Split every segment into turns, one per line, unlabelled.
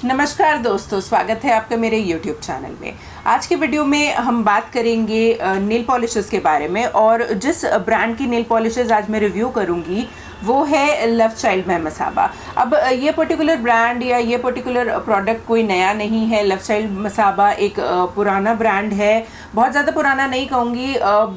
नमस्कार दोस्तों, स्वागत है आपका मेरे YouTube चैनल में। आज के वीडियो में हम बात करेंगे नेल पॉलिशेस के बारे में, और जिस ब्रांड की नेल पॉलिशेस आज मैं रिव्यू करूंगी वो है लव चाइल्ड बाय मसाबा। अब ये पर्टिकुलर ब्रांड या ये पर्टिकुलर प्रोडक्ट कोई नया नहीं है। लव चाइल्ड मसाबा एक पुराना ब्रांड है, बहुत ज़्यादा पुराना नहीं कहूँगी,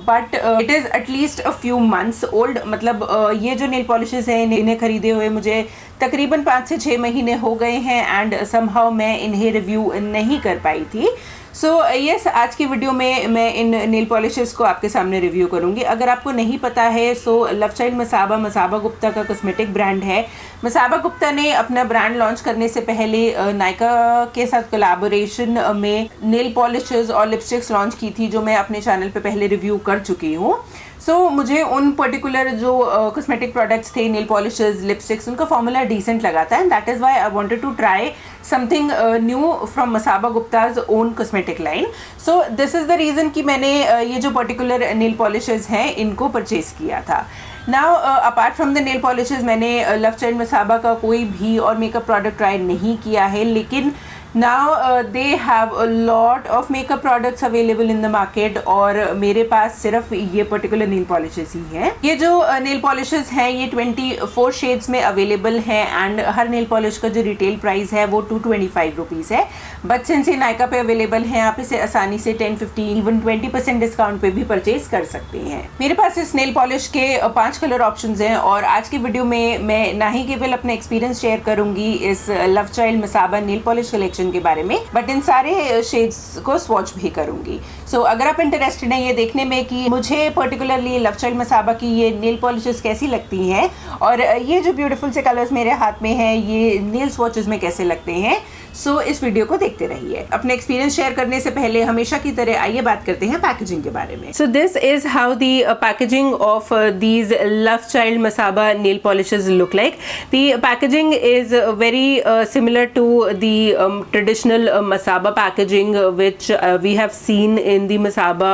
but it is at least a few months old. मतलब ये जो नेल पॉलिशेस हैं इन्हें खरीदे हुए मुझे तकरीबन 5 से 6 महीने हो गए हैं, एंड समहाउ मैं इन्हें रिव्यू नहीं कर पाई थी। सो यस, आज की वीडियो में मैं इन नेल पॉलिशेस को आपके सामने रिव्यू करूंगी। अगर आपको नहीं पता है so love child Masaba Gupta का कॉस्मेटिक ब्रांड है। मसाबा गुप्ता ने अपना ब्रांड लॉन्च करने से पहले नायका के साथ कोलैबोरेशन में नेल पॉलिशेस और लिपस्टिक्स लॉन्च की थी, जो मैं अपने चैनल पे पहले रिव्यू कर चुकी हूँ। सो मुझे उन पर्टिकुलर जो कॉस्मेटिक प्रोडक्ट्स थे, नेल पॉलिशेस, लिपस्टिक्स, उनका फॉर्मूला डिसेंट लगा था, and that is why I wanted to try something new from Masaba Gupta's own cosmetic line. So this is the reason कि मैंने ये जो पर्टिकुलर नेल पॉलिशेस हैं इनको परचेज़ किया था। Now apart from the nail polishes मैंने लव चाइल्ड मसाबा का कोई भी और मेकअप प्रोडक्ट ट्राई नहीं किया है, लेकिन now they have a lot of makeup products available in the market, और मेरे पास सिर्फ ये पर्टिकुलर नेल पॉलिशेस ही हैं। ये जो नेल पॉलिशेस हैं ये 24 शेड्स में अवेलेबल हैं, एंड हर नेल पॉलिश का जो रिटेल प्राइस है वो 225 रुपीज़ है। बट सिंस ये नायका पे अवेलेबल है, आप इसे आसानी से 10, 15, इवन 20% डिस्काउंट पे भी परचेज कर सकते हैं। मेरे पास इस नेल पॉलिश के 5 कलर ऑप्शंस हैं, और आज की वीडियो में मैं ना ही केवल अपना एक्सपीरियंस शेयर करूंगी इस love child Masaba nail polish collection के बारे में, बट इन सारे शेड्स को स्वॉच भी करूंगी। सो अगर आप इंटरेस्टेड हैं ये देखने में कि मुझे पर्टिकुलरली लव चाइल्ड मसाबा की ये नेल पॉलिशेस कैसी लगती हैं, और ये जो ब्यूटीफुल से कलर्स मेरे हाथ में हैं ये नेल स्वॉचेस में कैसे लगते हैं, सो इस वीडियो को देखते रहिए। अपने एक्सपीरियंस शेयर करने से पहले हमेशा की तरह आइए बात करते हैं पैकेजिंग के बारे में। So this is how the packaging of these love child Masaba nail polishes look like. The packaging is very similar to the traditional Masaba packaging which we have seen in the Masaba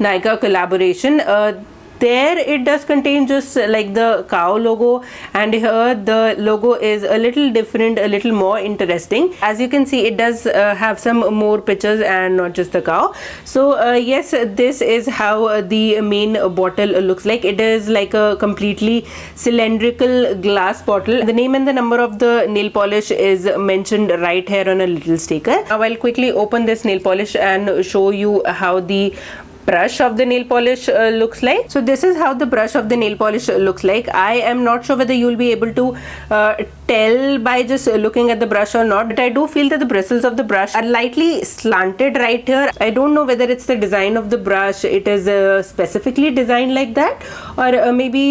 Nykaa collaboration. There it does contain just like the cow logo, and here the logo is a little different, a little more interesting. As you can see, it does have some more pictures and not just the cow. So yes, this is how the main bottle looks like. It is like a completely cylindrical glass bottle. The name and the number of the nail polish is mentioned right here on a little sticker. Now I'll quickly open this nail polish and show you how the brush of the nail polish looks like. So this is how the brush of the nail polish looks like. I am not sure whether you will be able to tell by just looking at the brush or not, but I do feel that the bristles of the brush are lightly slanted right here. I don't know whether it's the design of the brush, it is specifically designed like that, or maybe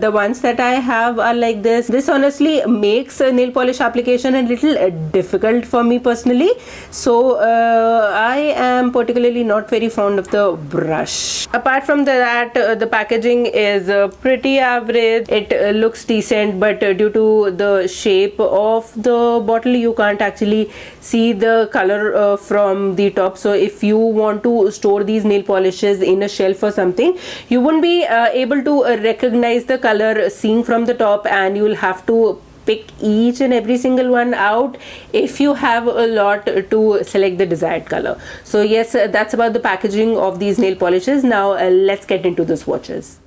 the ones that I have are like this. This honestly makes nail polish application a little difficult for me personally, so I am particularly not very fond of the brush. Apart from that, the packaging is pretty average. It looks decent, but due to the shape of the bottle you can't actually see the color from the top. So if you want to store these nail polishes in a shelf or something, you won't be able to recognize the color seen from the top, and you will have to pick each and every single one out if you have a lot to select the desired color. So yes, that's about the packaging of these nail polishes. Now let's get into the swatches.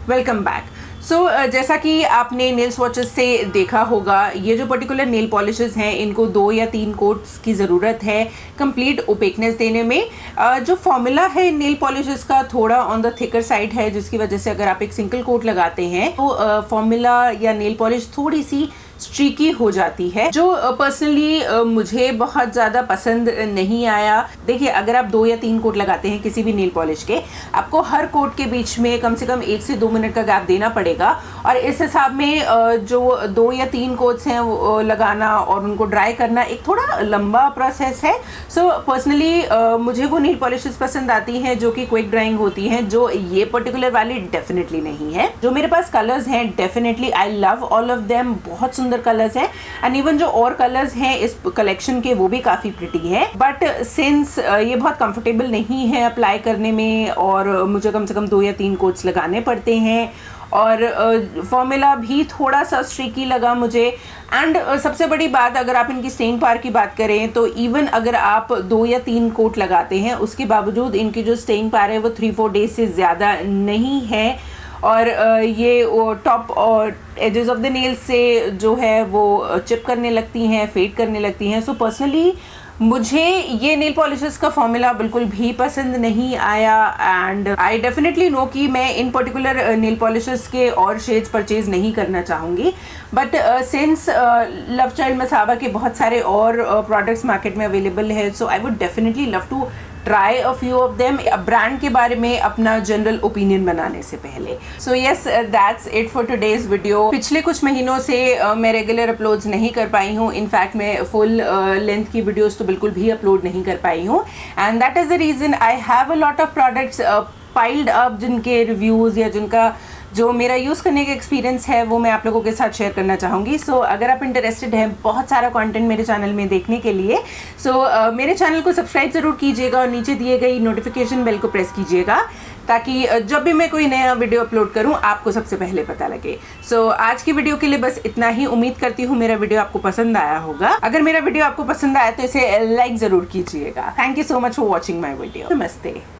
Welcome back. So जैसा कि आपने nail swatches से देखा होगा, ये जो particular nail polishes हैं इनको 2 या 3 कोट्स की ज़रूरत है कंप्लीट ओपेकनेस देने में। जो फॉर्मूला है नेल पॉलिशेस का थोड़ा ऑन द थिकर साइड है, जिसकी वजह से अगर आप एक सिंगल कोट लगाते हैं तो फॉर्मूला या नेल पॉलिश थोड़ी सी स्ट्रीकी हो जाती है, जो पर्सनली मुझे बहुत ज़्यादा पसंद नहीं आया। देखिए, अगर आप 2 या 3 कोट लगाते हैं किसी भी नेल पॉलिश के, आपको हर कोट के बीच में कम से कम 1 से 2 मिनट का गैप देना पड़ेगा। और इस हिसाब में जो 2 या 3 कोट्स हैं वो लगाना और उनको ड्राई करना एक थोड़ा लंबा प्रोसेस है। सो पर्सनली मुझे वो नेल पॉलिशेस पसंद आती हैं जो कि क्विक ड्राइंग होती हैं, जो ये पर्टिकुलर वाली डेफिनेटली नहीं है। जो मेरे पास कलर्स हैं, definitely I love all of them, बहुत सुंदर कलर्स हैं। एंड इवन जो और कलर्स हैं इस कलेक्शन के वो भी काफ़ी प्रिटी हैं, बट सिंस ये बहुत कंफर्टेबल नहीं है अप्लाई करने में और मुझे कम से कम 2 या 3 कोट्स लगाने पड़ते हैं, और फॉर्मूला भी थोड़ा सा स्ट्रिकी लगा मुझे। एंड सबसे बड़ी बात, अगर आप इनकी स्टेइंग पावर की बात करें तो इवन अगर आप 2 या 3 कोट लगाते हैं उसके बावजूद इनकी जो स्टेइंग पावर है वो 3-4 डेज से ज़्यादा नहीं है। और ये टॉप और एजेस ऑफ द नेल्स से जो है वो चिप करने लगती हैं, फेड करने लगती हैं। सो पर्सनली मुझे ये नेल पॉलिशेस का फॉर्मूला बिल्कुल भी पसंद नहीं आया। एंड आई डेफिनेटली नो कि मैं इन पर्टिकुलर नेल पॉलिशेस के और शेड्स परचेज नहीं करना चाहूँगी, but since love child Masaba के बहुत सारे और प्रोडक्ट्स मार्केट में अवेलेबल है, so I would definitely love to try a few of them brand के बारे में अपना जनरल ओपिनियन बनाने से पहले। So yes, that's it for today's video. पिछले कुछ महीनों से मैं रेगुलर अपलोड्स नहीं कर पाई हूँ। इनफैक्ट मैं फुल लेंथ की वीडियोस तो बिल्कुल भी अपलोड नहीं कर पाई हूँ, and that is the reason I have a lot of products piled up, जिनके रिव्यूज़ या जिनका जो मेरा यूज़ करने का एक्सपीरियंस है वो मैं आप लोगों के साथ शेयर करना चाहूँगी। सो अगर आप इंटरेस्टेड हैं बहुत सारा कंटेंट मेरे चैनल में देखने के लिए, सो मेरे चैनल को सब्सक्राइब ज़रूर कीजिएगा और नीचे दिए गई नोटिफिकेशन बेल को प्रेस कीजिएगा, ताकि जब भी मैं कोई नया वीडियो अपलोड करूँ आपको सबसे पहले पता लगे। सो आज की वीडियो के लिए बस इतना ही। उम्मीद करती हूँ मेरा वीडियो आपको पसंद आया होगा। अगर मेरा वीडियो आपको पसंद आया तो इसे लाइक ज़रूर कीजिएगा। Thank you so much for watching my video. नमस्ते।